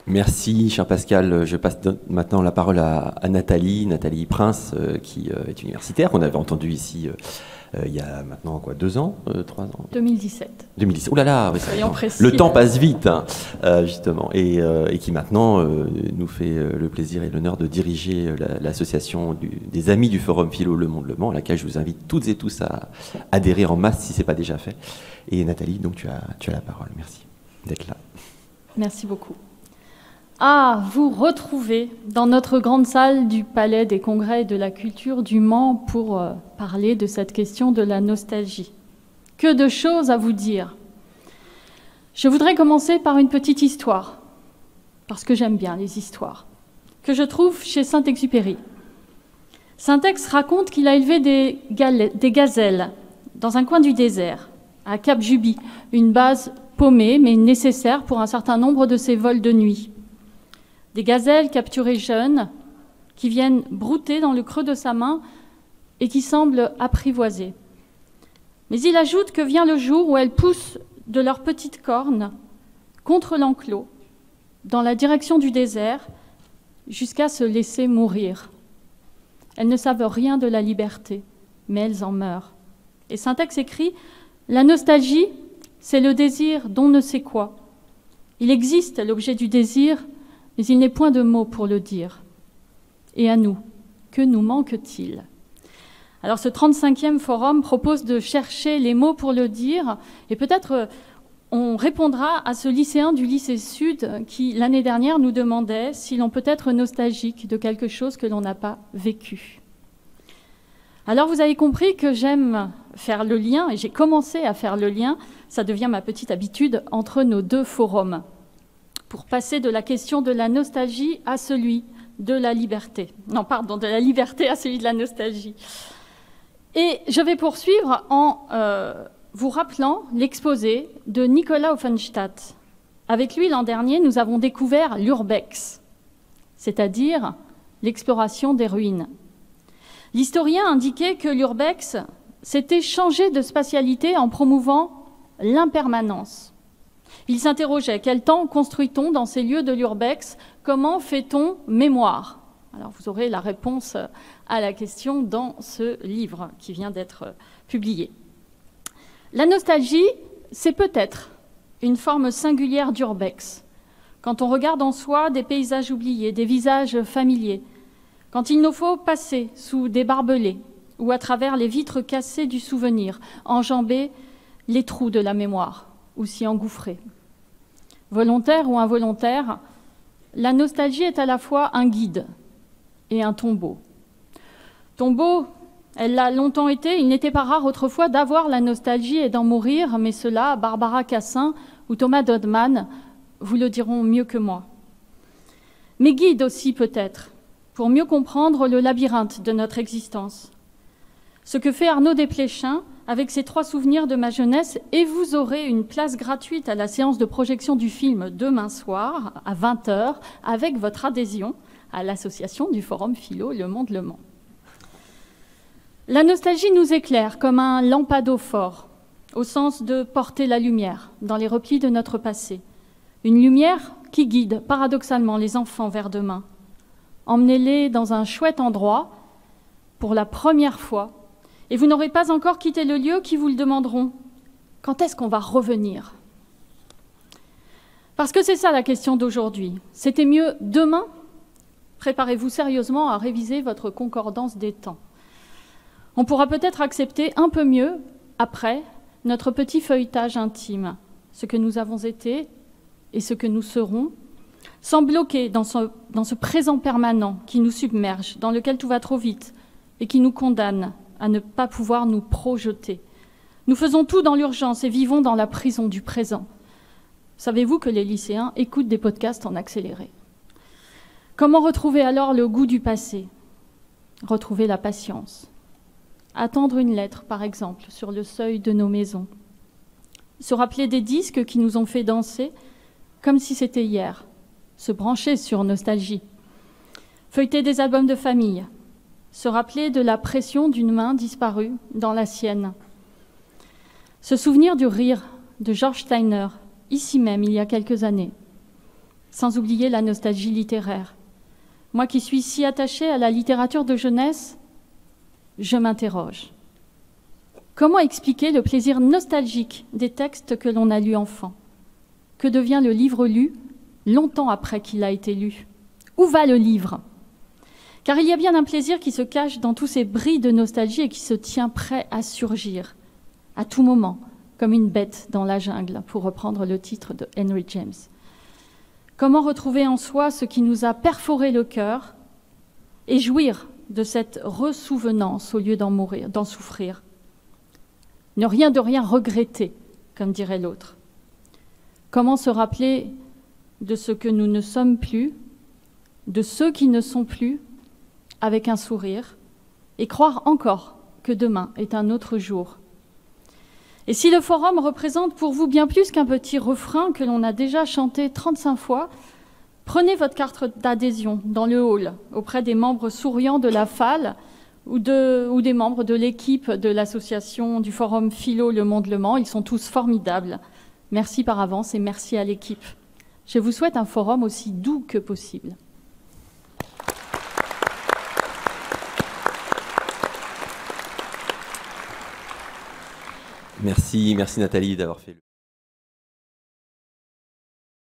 Merci, cher Pascal. Je passe maintenant la parole à Nathalie Prince, qui est universitaire, qu'on avait entendu ici il y a maintenant 2 ans, 3 ans 2017. 2017. Oh là là, oui, Soyons précis. le temps passe vite, hein, justement, et qui maintenant nous fait le plaisir et l'honneur de diriger l'association des Amis du Forum Philo Le Monde Le Mans, à laquelle je vous invite toutes et tous à adhérer en masse si ce n'est pas déjà fait. Et Nathalie, donc tu as la parole. Merci d'être là. Merci beaucoup. Vous retrouvez dans notre grande salle du Palais des Congrès et de la Culture du Mans pour parler de cette question de la nostalgie. Que de choses à vous dire. Je voudrais commencer par une petite histoire, parce que j'aime bien les histoires, que je trouve chez Saint-Exupéry. Saint-Ex raconte qu'il a élevé des gazelles dans un coin du désert, à Cap Juby, une base paumée mais nécessaire pour un certain nombre de ses vols de nuit. Des gazelles capturées jeunes qui viennent brouter dans le creux de sa main et qui semblent apprivoisées. Mais il ajoute que vient le jour où elles poussent de leurs petites cornes contre l'enclos, dans la direction du désert, jusqu'à se laisser mourir. Elles ne savent rien de la liberté, mais elles en meurent. Et Saint-Ex écrit « La nostalgie, c'est le désir d'on ne sait quoi. Il existe l'objet du désir, mais il n'est point de mots pour le dire. Et à nous, que nous manque-t-il ?» Alors ce 35e forum propose de chercher les mots pour le dire, et peut-être on répondra à ce lycéen du lycée Sud qui, l'année dernière, nous demandait si l'on peut être nostalgique de quelque chose que l'on n'a pas vécu. Alors vous avez compris que j'aime faire le lien, et j'ai commencé à faire le lien, ça devient ma petite habitude, entre nos deux forums, pour passer de la question de la nostalgie à celui de la liberté. Non, pardon, de la liberté à celui de la nostalgie. Et je vais poursuivre en vous rappelant l'exposé de Nicolas Offenstadt. Avec lui, l'an dernier, nous avons découvert l'urbex, c'est-à-dire l'exploration des ruines. L'historien indiquait que l'urbex s'était changé de spatialité en promouvant l'impermanence. Il s'interrogeait, quel temps construit-on dans ces lieux de l'urbex? Comment fait-on mémoire? Alors vous aurez la réponse à la question dans ce livre qui vient d'être publié. La nostalgie, c'est peut-être une forme singulière d'urbex. Quand on regarde en soi des paysages oubliés, des visages familiers, quand il nous faut passer sous des barbelés ou à travers les vitres cassées du souvenir, enjamber les trous de la mémoire ou s'y engouffrer. Volontaire ou involontaire, la nostalgie est à la fois un guide et un tombeau. Tombeau, elle l'a longtemps été, il n'était pas rare autrefois d'avoir la nostalgie et d'en mourir, mais cela, Barbara Cassin ou Thomas Dodman vous le diront mieux que moi. Mais guide aussi peut-être, pour mieux comprendre le labyrinthe de notre existence. Ce que fait Arnaud Desplechin avec ces 3 souvenirs de ma jeunesse, et vous aurez une place gratuite à la séance de projection du film demain soir à 20h avec votre adhésion à l'association du Forum Philo Le Monde Le Mans. La nostalgie nous éclaire comme un lampadaud-fort, au sens de porter la lumière dans les replis de notre passé. Une lumière qui guide paradoxalement les enfants vers demain. Emmenez-les dans un chouette endroit pour la première fois, et vous n'aurez pas encore quitté le lieu qui vous le demanderont. Quand est-ce qu'on va revenir? Parce que c'est ça la question d'aujourd'hui. C'était mieux demain? Préparez-vous sérieusement à réviser votre concordance des temps. On pourra peut-être accepter un peu mieux, après, notre petit feuilletage intime, ce que nous avons été et ce que nous serons, sans bloquer dans ce présent permanent qui nous submerge, dans lequel tout va trop vite et qui nous condamne à ne pas pouvoir nous projeter. Nous faisons tout dans l'urgence et vivons dans la prison du présent. Savez-vous que les lycéens écoutent des podcasts en accéléré? Comment retrouver alors le goût du passé? Retrouver la patience. Attendre une lettre, par exemple, sur le seuil de nos maisons. Se rappeler des disques qui nous ont fait danser, comme si c'était hier. Se brancher sur Nostalgie. Feuilleter des albums de famille. Se rappeler de la pression d'une main disparue dans la sienne. Se souvenir du rire de George Steiner, ici même, il y a quelques années. sans oublier la nostalgie littéraire. Moi qui suis si attachée à la littérature de jeunesse, je m'interroge. Comment expliquer le plaisir nostalgique des textes que l'on a lus enfant? Que devient le livre lu longtemps après qu'il a été lu? Où va le livre? Car il y a bien un plaisir qui se cache dans tous ces bris de nostalgie et qui se tient prêt à surgir, à tout moment, comme une bête dans la jungle, pour reprendre le titre de Henry James. Comment retrouver en soi ce qui nous a perforé le cœur et jouir de cette ressouvenance au lieu d'en mourir, d'en souffrir? Ne rien de rien regretter, comme dirait l'autre. Comment se rappeler de ce que nous ne sommes plus, de ceux qui ne sont plus, avec un sourire, et croire encore que demain est un autre jour. Et si le forum représente pour vous bien plus qu'un petit refrain que l'on a déjà chanté 35 fois, prenez votre carte d'adhésion dans le hall auprès des membres souriants de la FAL ou des membres de l'équipe de l'association du forum Philo Le Monde Le Mans. Ils sont tous formidables. Merci par avance et merci à l'équipe. Je vous souhaite un forum aussi doux que possible. Merci Nathalie d'avoir fait le...